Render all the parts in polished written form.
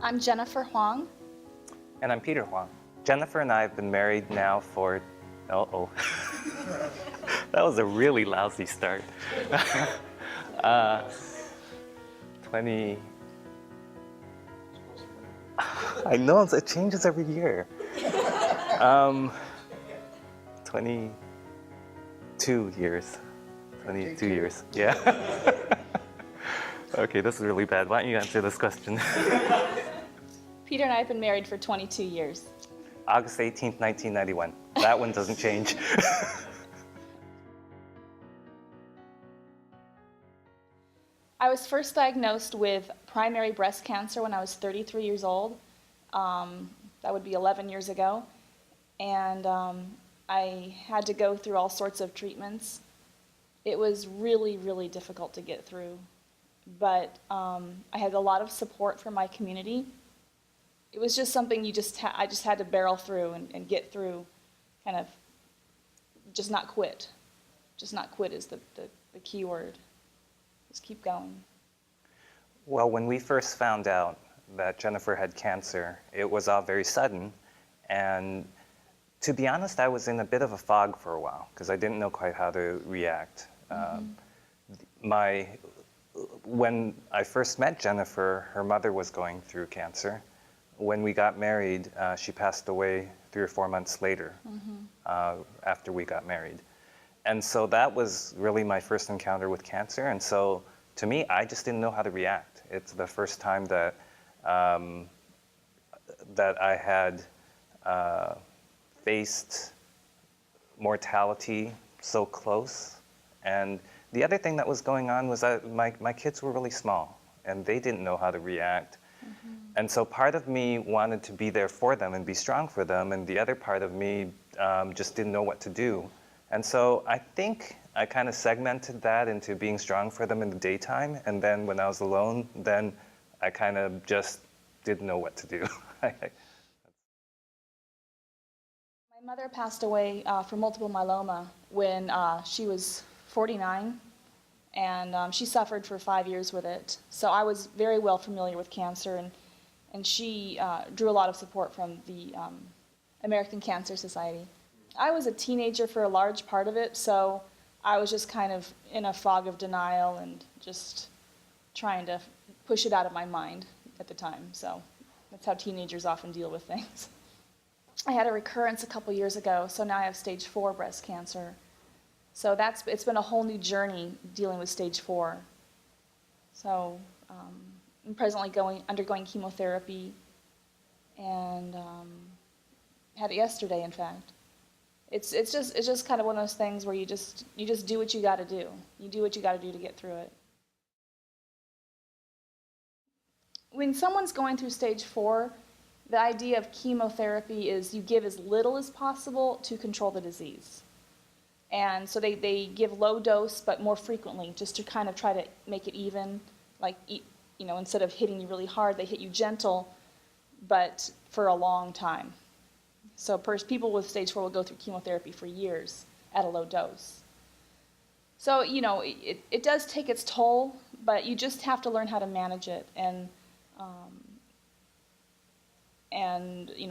I'm Jennifer Huang. And I'm Peter Huang. Jennifer and I have been married now for, uh-oh. That was a really lousy start. 20, I know, it changes every year. 22 years. 22 years, yeah. Okay, this is really bad. Why don't you answer this question? Peter and I have been married for 22 years. August 18th, 1991. That one doesn't change. I was first diagnosed with primary breast cancer when I was 33 years old. That would be 11 years ago. And I had to go through all sorts of treatments. It was really, really difficult to get through. But I had a lot of support from my community. It was just something I just had to barrel through and get through, kind of just not quit. Just not quit is the key word. Just keep going. Well, when we first found out that Jennifer had cancer, it was all very sudden. And to be honest, I was in a bit of a fog for a while because I didn't know quite how to react. When I first met Jennifer, her mother was going through cancer. When we got married, she passed away 3 or 4 months later after we got married. And so that was really my first encounter with cancer. And so to me, I just didn't know how to react. It's the first time that that I had faced mortality so close. And the other thing that was going on was that my kids were really small and they didn't know how to react. And so part of me wanted to be there for them and be strong for them, and the other part of me just didn't know what to do. And so I think I kind of segmented that into being strong for them in the daytime, and then when I was alone, then I kind of just didn't know what to do. My mother passed away from multiple myeloma when she was 49, and she suffered for 5 years with it. So I was very well familiar with cancer, and she drew a lot of support from the American Cancer Society. I was a teenager for a large part of it, so I was just kind of in a fog of denial and just trying to push it out of my mind at the time. So that's how teenagers often deal with things. I had a recurrence a couple years ago, so now I have stage 4 breast cancer. So it's been a whole new journey dealing with stage 4. So I'm presently undergoing chemotherapy, and had it yesterday, in fact. It's just kind of one of those things where you just do what you got to do. You do what you got to do to get through it. When someone's going through stage 4, the idea of chemotherapy is you give as little as possible to control the disease. And so they give low dose but more frequently, just to kind of try to make it even. Like, instead of hitting you really hard, they hit you gentle, but for a long time. So people with stage 4 will go through chemotherapy for years at a low dose. So, it does take its toll, but you just have to learn how to manage it and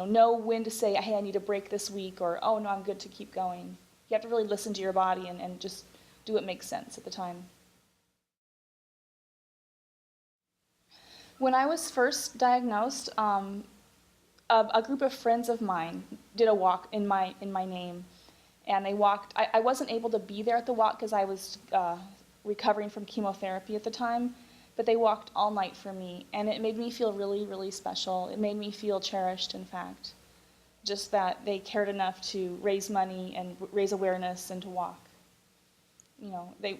know when to say, hey, I need a break this week, or, oh, no, I'm good to keep going. You have to really listen to your body and just do what makes sense at the time. When I was first diagnosed, a group of friends of mine did a walk in my name, and they walked. I wasn't able to be there at the walk because I was recovering from chemotherapy at the time, but they walked all night for me, and it made me feel really, really special. It made me feel cherished, in fact, just that they cared enough to raise money and raise awareness and to walk.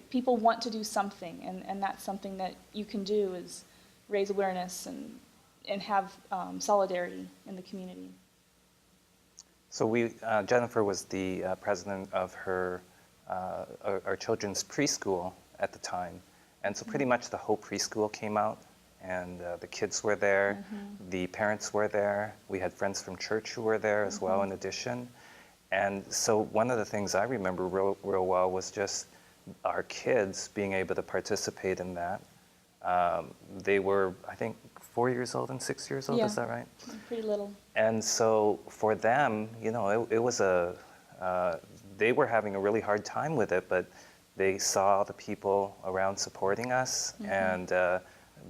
People want to do something, and that's something that you can do, is raise awareness and have solidarity in the community. So Jennifer was the president of our children's preschool at the time. And so pretty much the whole preschool came out, and the kids were there, the parents were there. We had friends from church who were there as well in addition. And so one of the things I remember real well was just our kids being able to participate in that. They were, I think, 4 years old and 6 years old. Yeah. Is that right? Pretty little. And so for them, you know, it was they were having a really hard time with it, but they saw the people around supporting us, and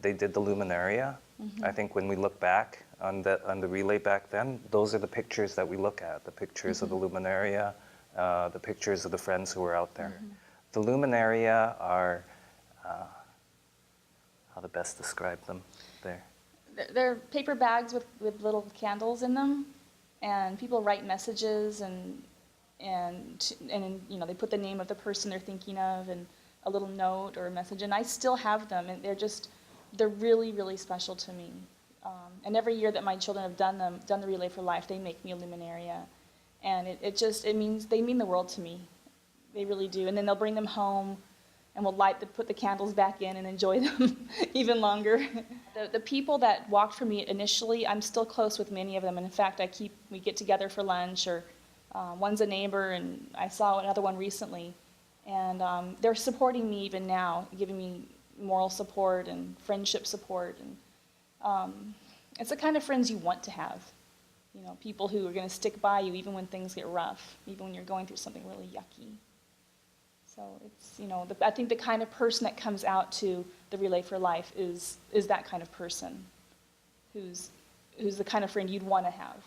they did the luminaria. I think when we look back on the relay back then, those are the pictures that we look at, the pictures of the luminaria, the pictures of the friends who were out there. The luminaria are, how to best describe them there? They're paper bags with little candles in them, and people write messages and you know, they put the name of the person they're thinking of and a little note or a message, and I still have them, and they're really, really special to me. And every year that my children have done the Relay for Life, they make me a luminaria, and it means, they mean the world to me. They really do. And then they'll bring them home, and we'll put the candles back in and enjoy them even longer. The people that walked for me initially, I'm still close with many of them. And in fact, we get together for lunch, or one's a neighbor, and I saw another one recently. And they're supporting me even now, giving me moral support and friendship support. And it's the kind of friends you want to have. You know, people who are going to stick by you even when things get rough, even when you're going through something really yucky. So it's, you know, I think the kind of person that comes out to the Relay for Life is that kind of person, who's the kind of friend you'd want to have.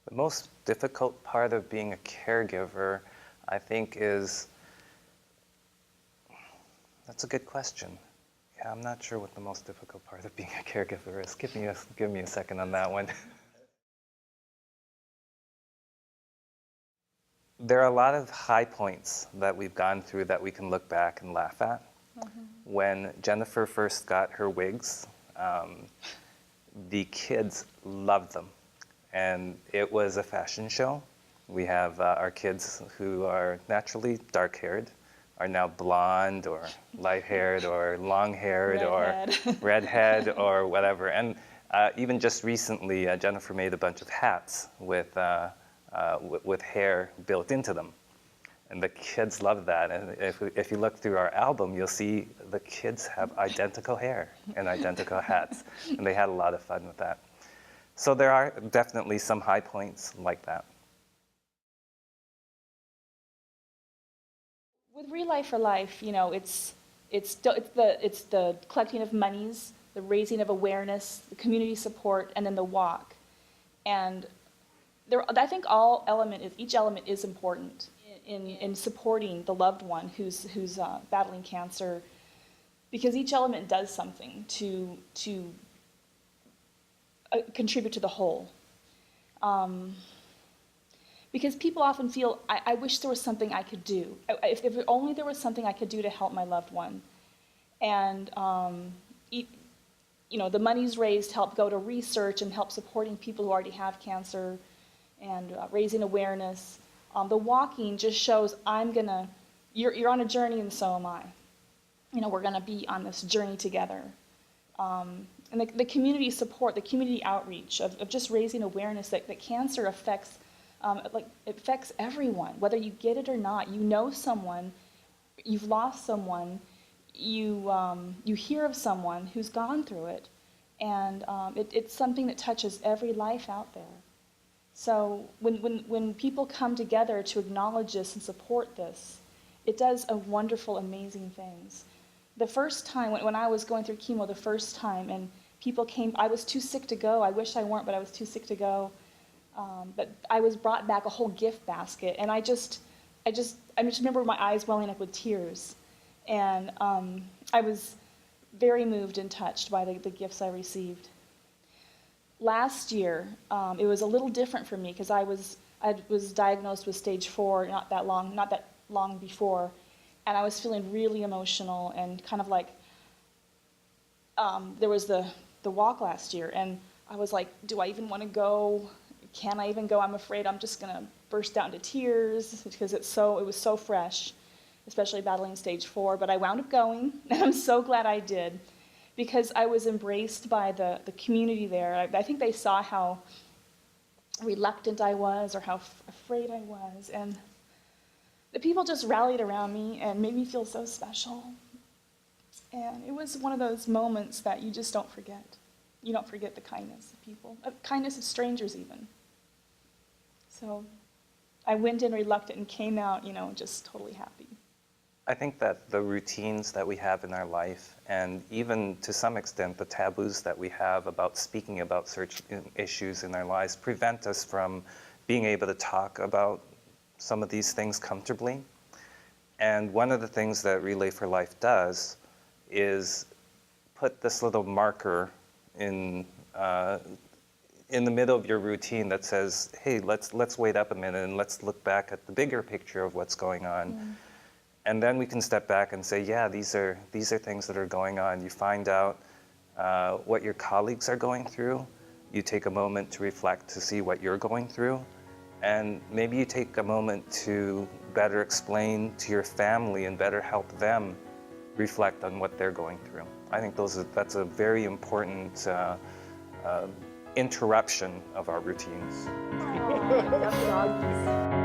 The most difficult part of being a caregiver, I think, is, that's a good question. Yeah, I'm not sure what the most difficult part of being a caregiver is. Give me a second on that one. There are a lot of high points that we've gone through that we can look back and laugh at. When Jennifer first got her wigs, the kids loved them. And it was a fashion show. We have our kids who are naturally dark-haired are now blonde or light-haired or long-haired or redhead or whatever. And even just recently, Jennifer made a bunch of hats with hair built into them. And the kids love that. And if you look through our album, you'll see the kids have identical hair and identical hats. And they had a lot of fun with that. So there are definitely some high points like that. With Relay for Life, you know, it's the collecting of monies, the raising of awareness, the community support, and then the walk. And I think each element is important in supporting the loved one who's battling cancer, because each element does something to contribute to the whole. Because people often feel, I wish there was something I could do. If only there was something I could do to help my loved one. And you know, the monies raised help go to research and help supporting people who already have cancer and raising awareness. The walking just shows you're on a journey and so am I. You know, we're gonna be on this journey together. And the community support, the community outreach of just raising awareness that cancer affects it affects everyone, whether you get it or not. You know someone, you've lost someone, you hear of someone who's gone through it, and it's something that touches every life out there. So when people come together to acknowledge this and support this, it does a wonderful, amazing things. The first time, when I was going through chemo the first time, and people came, I was too sick to go. I wish I weren't, but I was too sick to go. But I was brought back a whole gift basket, and I just remember my eyes welling up with tears, and I was very moved and touched by the gifts I received. Last year, it was a little different for me because I was diagnosed with stage 4 not that long before, and I was feeling really emotional and kind of like there was the walk last year, and I was like, do I even want to go? Can I even go? I'm afraid I'm just going to burst out into tears because it was so fresh, especially battling stage 4. But I wound up going, and I'm so glad I did, because I was embraced by the community there. I think they saw how reluctant I was or how afraid I was. And the people just rallied around me and made me feel so special. And it was one of those moments that you just don't forget. You don't forget the kindness of people, kindness of strangers even. So I went in reluctant and came out, just totally happy. I think that the routines that we have in our life, and even to some extent the taboos that we have about speaking about certain issues in our lives, prevent us from being able to talk about some of these things comfortably. And one of the things that Relay for Life does is put this little marker in the middle of your routine that says, hey, let's wait up a minute and let's look back at the bigger picture of what's going on. Mm. And then we can step back and say, yeah, these are things that are going on. You find out what your colleagues are going through. You take a moment to reflect to see what you're going through. And maybe you take a moment to better explain to your family and better help them reflect on what they're going through. I think that's a very important interruption of our routines. Aww, I love doggies.